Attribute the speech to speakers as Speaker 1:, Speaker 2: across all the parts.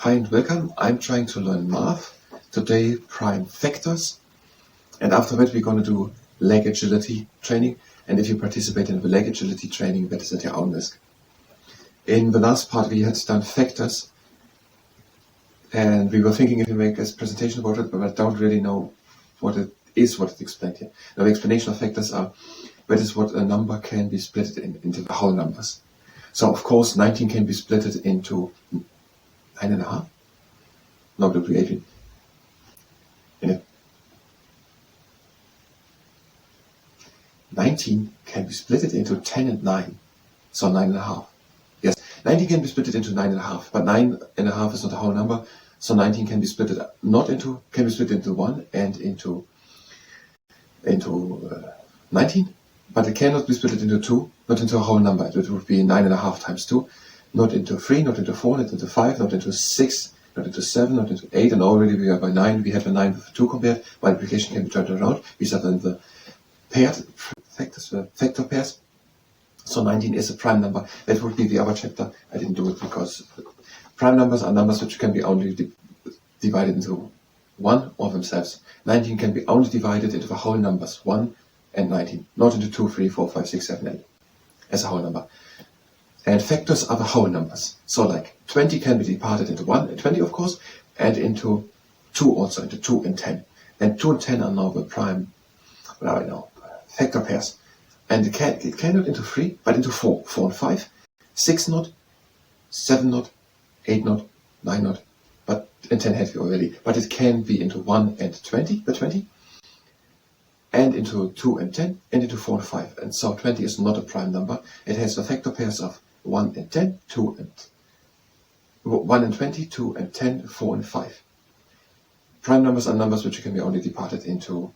Speaker 1: Hi and welcome. I'm trying to learn math. Today, prime factors. And after that, we're going to do leg agility training. And if you participate in the leg agility training, that is at your own risk. In the last part, we had done factors. And we were thinking if we make a presentation about it, but I don't really know what it is, what it explained here. Now, the explanation of factors are, that is what a number can be split into the whole numbers. So, of course, 19 can be split into 9.5. No, that would be 18. Yeah. 19 can be split into 10 and 9. So 9.5. Yes, 19 can be split into 9.5, but 9.5 is not a whole number. So 19 can be split into 1 and into 19, but it cannot be split into 2, not into a whole number. It would be 9.5 times 2, not into 3, not into 4, not into 5, not into 6, not into 7, not into 8, and already we are by 9. We have a 9 with 2 compared. Multiplication can be turned around. These are then the paired factors, the factor pairs. So 19 is a prime number. That would be the other chapter. I didn't do it because prime numbers are numbers which can be only divided into 1 or themselves. 19 can be only divided into the whole numbers, 1 and 19, not into 2, 3, 4, 5, 6, 7, 8 as a whole number. And factors are the whole numbers. So like 20 can be divided into 1 and 20, of course, and into 2 also, into 2 and 10. And 2 and 10 are now the prime, factor pairs. And it cannot into 3, but into 4. 4 and 5, 6 not, 7 not, 8 not, 9 not, but and 10 had we already. But it can be into 1 and 20, the 20, and into 2 and 10, and into 4 and 5. And so 20 is not a prime number. It has the factor pairs of 1 and 10, 1 and 20, 2 and 10, 4 and 5. Prime numbers are numbers which can be only divided into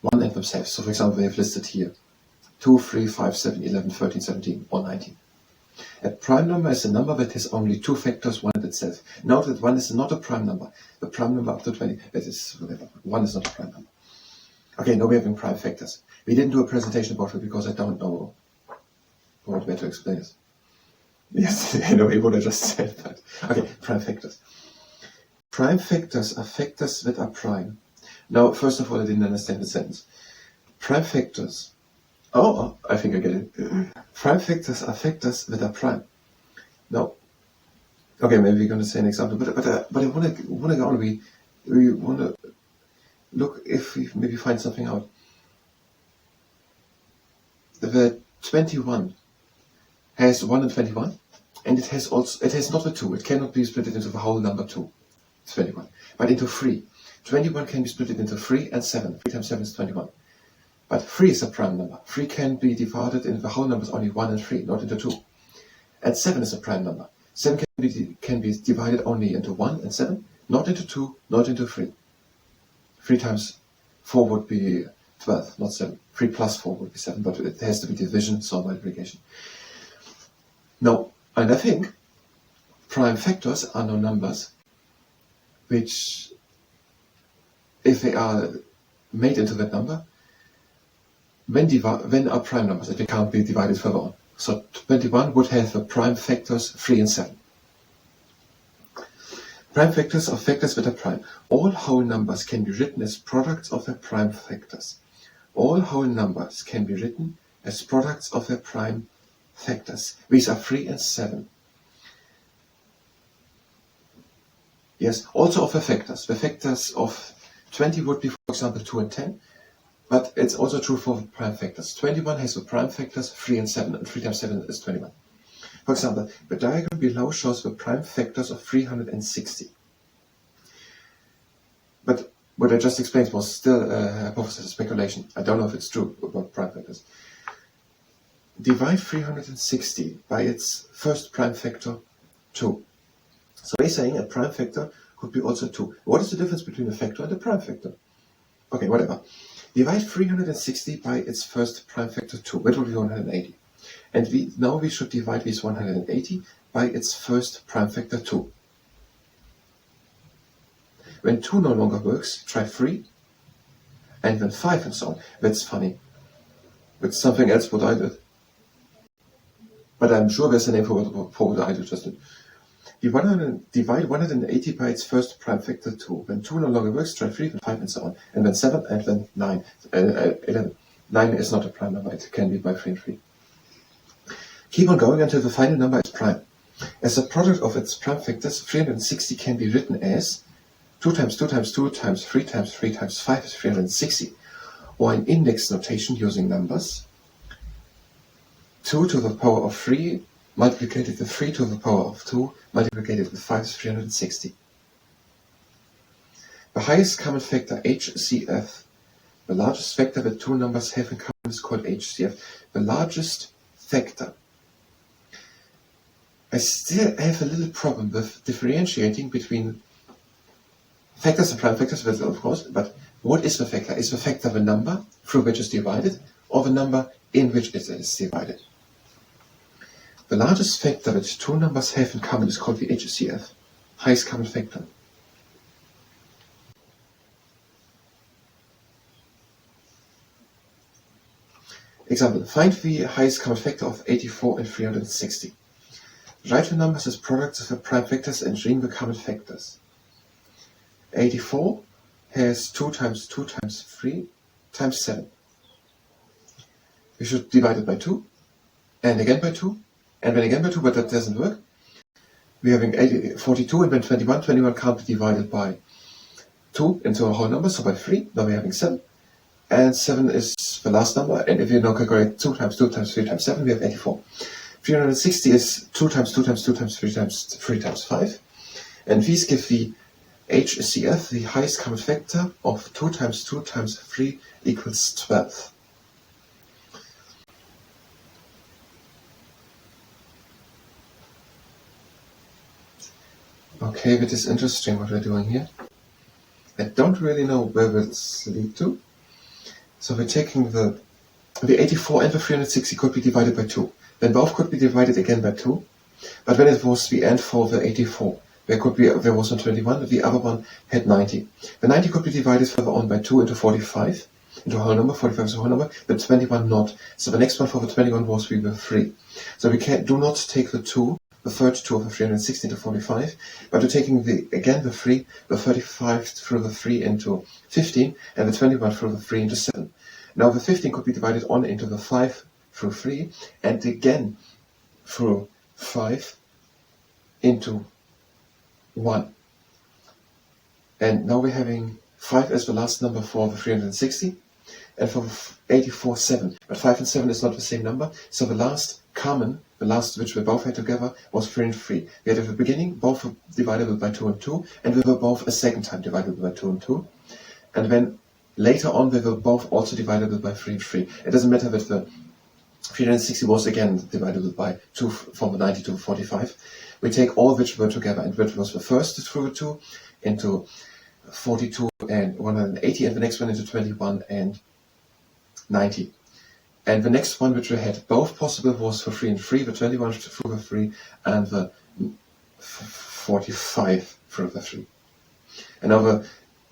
Speaker 1: 1 and themselves. So for example, we have listed here 2, 3, 5, 7, 11, 13, 17, or 19. A prime number is a number that has only 2 factors, 1 and itself. Note that 1 is not a prime number. The prime number up to 20, that is whatever. 1 is not a prime number. Okay, now we're having prime factors. We didn't do a presentation about it because I don't know where to explain it. Yes, anyway, what I just said, but okay, prime factors. Prime factors are factors that are prime. Now, first of all, I didn't understand the sentence. Prime factors. I think I get it. Prime factors are factors that are prime. Now, okay, maybe we're going to say an example, but I want to go on. We want to look if we maybe find something out. The 21 has 1 and 21, and it has not a 2. It cannot be split into the whole number 2, 21, but into 3. 21 can be split into 3 and 7. 3 times 7 is 21. But 3 is a prime number. 3 can be divided into the whole numbers only 1 and 3, not into 2. And 7 is a prime number. 7 can be divided only into 1 and 7, not into 2, not into 3. 3 times 4 would be 12, not 7. 3 plus 4 would be 7, but it has to be division, so multiplication. Now, and I think prime factors are no numbers which, if they are made into that number, when are prime numbers, they can't be divided further on. So 21 would have the prime factors 3 and 7. Prime factors are factors that are prime. All whole numbers can be written as products of their prime factors. All whole numbers can be written as products of their prime factors. These are 3 and 7. Yes, also of the factors. The factors of 20 would be, for example, 2 and 10. But it's also true for the prime factors. 21 has the prime factors 3 and 7, and 3 times 7 is 21. For example, the diagram below shows the prime factors of 360. But what I just explained was still a hypothesis, a speculation. I don't know if it's true about prime factors. Divide 360 by its first prime factor, 2. So we're saying a prime factor could be also 2. What is the difference between a factor and a prime factor? Okay, whatever. Divide 360 by its first prime factor 2. That will be 180. And now we should divide this 180 by its first prime factor 2. When 2 no longer works, try 3, and then 5 and so on. That's funny. It's something else what I did. But I'm sure there's a name for what I just did. Divide 180 by its first prime factor 2. When 2 no longer works, try 3, then 5, and so on. And then 7, and then 9. 11. 9 is not a prime number, it can be by 3 and 3. Keep on going until the final number is prime. As a product of its prime factors, 360 can be written as 2 times 2 times 2 times 3 times 3 times 5 is 360. Or in index notation using numbers, 2 to the power of 3 multiplied with 3 to the power of 2 multiplied with 5 is 360. The highest common factor HCF, the largest factor that two numbers have in common, is called HCF. The largest factor. I still have a little problem with differentiating between factors and prime factors, of course, but what is the factor? Is the factor the number through which it's divided, or the number in which it is divided? The largest factor that two numbers have in common is called the HCF, highest common factor. Example, find the highest common factor of 84 and 360. Write the numbers as products of the prime factors and dream the common factors. 84 has 2 times 2 times 3 times 7. We should divide it by 2, and again by 2, and then again by 2, but that doesn't work. We're having 42 and then 21. 21 can't be divided by 2 into a whole number, so by 3. Now we're having 7. And 7 is the last number, and if you now calculate 2 times 2 times 3 times 7, we have 84. 360 is 2 times 2 times 2 times 3 times 3 times 5. And these give the HCF, the highest common factor of 2 times 2 times 3 equals 12. Okay, that is interesting what we're doing here. I don't really know where this lead to. So we're taking the 84 and the 360 could be divided by 2. Then both could be divided again by 2. But when it was the end for the 84, there was one 21, the other one had 90. The 90 could be divided further on by 2 into 45, into a whole number, 45 is a whole number, the 21 not. So the next one for the 21 was the 3. So we do not take the 2, the third 2 of the 360 into 45, but we're taking the 3, the 35 through the 3 into 15, and the 21 through the 3 into 7. Now the 15 could be divided on into the 5 through 3, and again through 5 into 1. And now we're having 5 as the last number for the 360, and for the 84, 7. But 5 and 7 is not the same number, so the last common, the last which we both had together, was 3 and 3. We had at the beginning both were divisible by 2 and 2, and we were both a second time divisible by 2 and 2. And then later on we were both also divisible by 3 and 3. It doesn't matter that the 360 was again divisible by 2 from the 90 to the 45. We take all which were together, and which was the first through the 2 into 42 and 180, and the next one into 21 and 90. And the next one which we had both possible was for 3 and 3, the 21 through the 3, and the 45 through the 3. And now the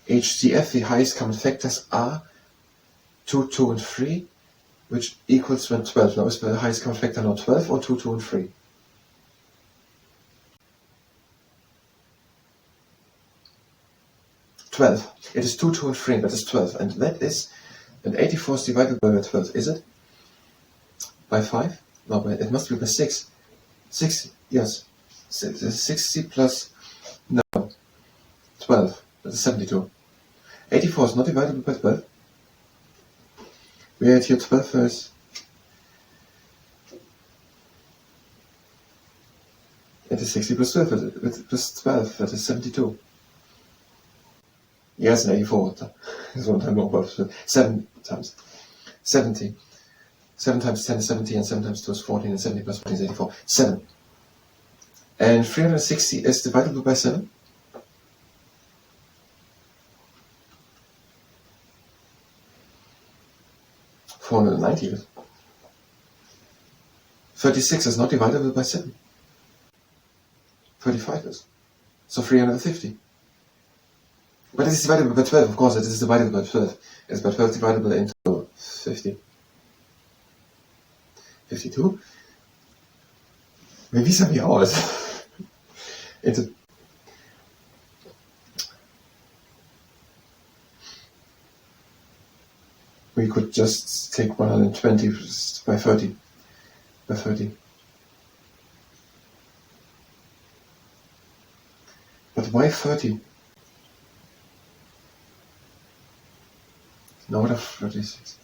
Speaker 1: HCF, the highest common factors, are 2, 2, and 3, which equals then 12. Now is the highest common factor now 12 or 2, 2, and 3? 12. It is 2, 2, and 3, that is 12. And that is, and 84 is divided by 12, is it? By 5? No, it must be by 6. 6, yes. 60 plus, no, 12. That is 72. 84 is not divided by 12. We had here 12 first. It is 60 plus 12, plus 12, that is 72. Yes, and 84. Is one time more, but 7 times. 70. 7 times 10 is 70, and 7 times 2 is 14, and 70 plus 14 is 84. 7. And 360 is divisible by 7. 490. 36 is not divisible by 7. 35 is. So 350. But it is divisible by 12, of course, it is divisible by 12. It's by 12 divisible into 50. 52. Wie sah mir aus? We could just take 120 by 30. But why 30? No, what are 36?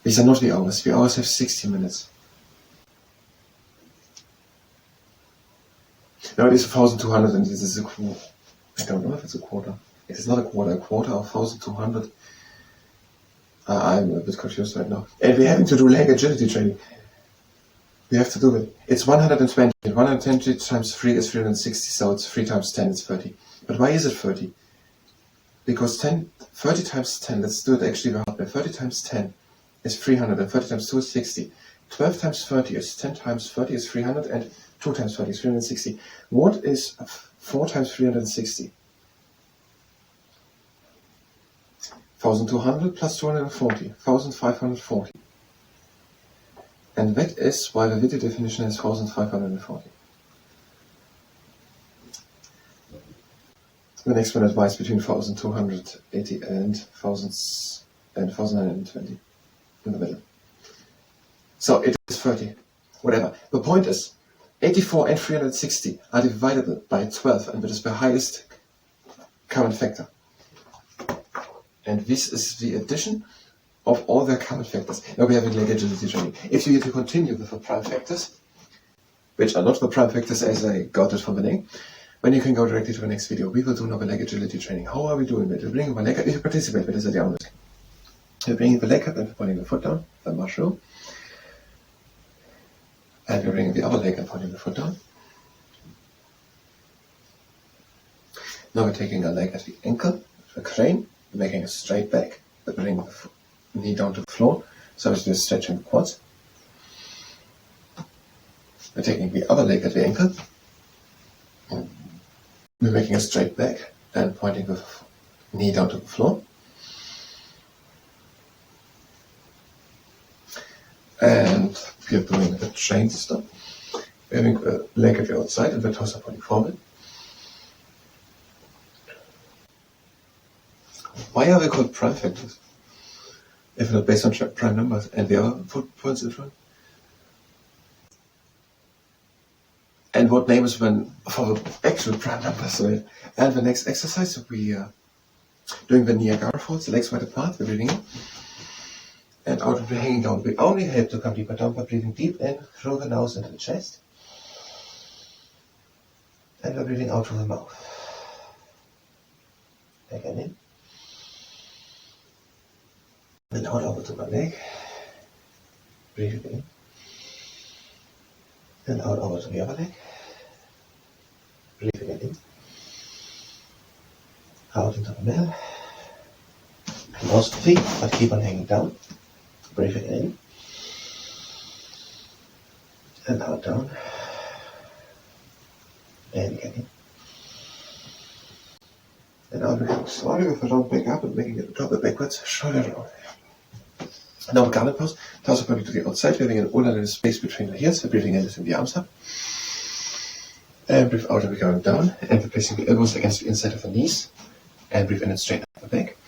Speaker 1: These are not the hours. The hours have 60 minutes. No, it is 1,200 and this is a quarter. I don't know if it's a quarter. It is not a quarter. A quarter of 1,200. I'm a bit confused right now. And we're having to do leg agility training. We have to do it. It's 120. 120 times 3 is 360, so it's 3 times 10 is 30. But why is it 30? Because 30 times 10, let's do it actually the hard way. 30 times 10 is 300, and 30 times 2 is 60. 12 times 30 is 10 times 30 is 300, and 2 times 30 is 360. What is 4 times 360? 1,200 plus 240, 1,540. And that is why the video definition is 1,540. The next one lies between 1,280 and 1,920 in the middle. So it is 30, whatever. The point is, 84 and 360 are dividable by 12, and that is the highest common factor. And this is the addition of all their common factors. Now we have a leg agility training. If you need to continue with the prime factors, which are not the prime factors as I got it from the name, then you can go directly to the next video. We will do now the leg agility training. How are we doing it? We're bringing the leg up. If you participate, that is at the honest. We're bringing the leg up and pointing the foot down, the mushroom. And we're bringing the other leg and pointing the foot down. Now we're taking our leg at the ankle, the crane, making a straight back. We're bringing the knee down to the floor, so as to stretching the quads. We're taking the other leg at the ankle. We're making a straight back and pointing the knee down to the floor. And we're doing the chain system. We're having the leg at the outside and the torso pointing forward. Why are they called prime factors? If not based on prime numbers and the other foot points in front? And what name is when for the actual prime numbers? And the next exercise, we are doing the Niagara Falls, the legs wide apart, we're breathing in. And out of the hanging down. We only help to come deeper down by breathing deep in through the nose into the chest. And we're breathing out through the mouth. Again in. And out over to my leg. Breathing in. And out over to the other leg. Breathing in. Out into the middle. Close the feet, but keep on hanging down. Breathing in. And out down. And again in. And out again. Slowly with the round back up and making it drop it backwards, shoulder roll. Now garment pose, torso pointing to the outside, having an ulnar space between the heels, breathing in lifting the arms up. And breathe out and we're going down, and we're placing the elbows against the inside of the knees. And breathe in and straighten up the back.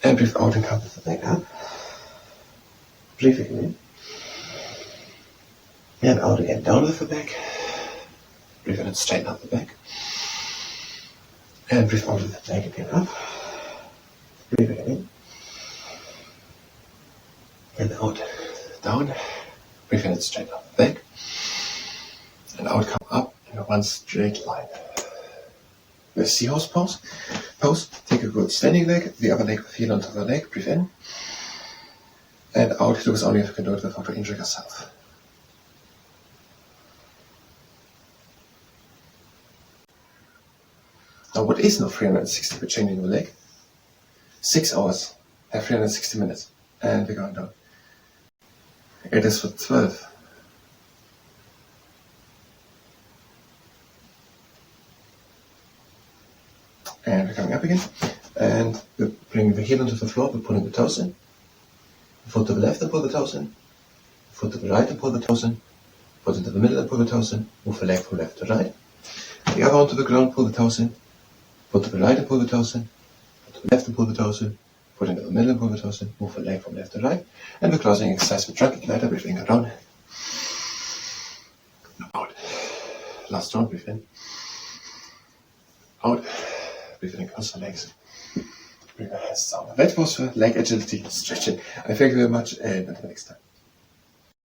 Speaker 1: And breathe out and come with the back up. Breathing in. And out again, down with the back. Breathe in and straighten up the back. And breathe out with the back again up. Breathing in. And out, down, breathe in and straighten up the back, and out, come up in one straight line. The seahorse pose, take a good standing leg, the other leg with heel onto the leg, breathe in, and out, do this only if you can do it without to injure yourself. Now what is now 360 with changing the leg? 6 hours have 360 minutes, and we're going down. It is for 12. And we're coming up again. And we're bringing the heel onto the floor, we're pulling the toes in. Foot to the left and pull the toes in. Foot to the right and pull the toes in. Foot into the middle and pull the toes in. Move the leg from left to right. The other one to the ground, pull the toes in. Put to the right and pull the toes in. Put to the left and pull the toes in. Put into the middle and pull the toes in. Move the leg from left to right. And the crossing exercise with trunk igniter, breathing around. Out. Last round, breathe in. Out. Breathe in across the legs. Bring the hands down. That was for leg agility stretching. I thank you very much and until next time.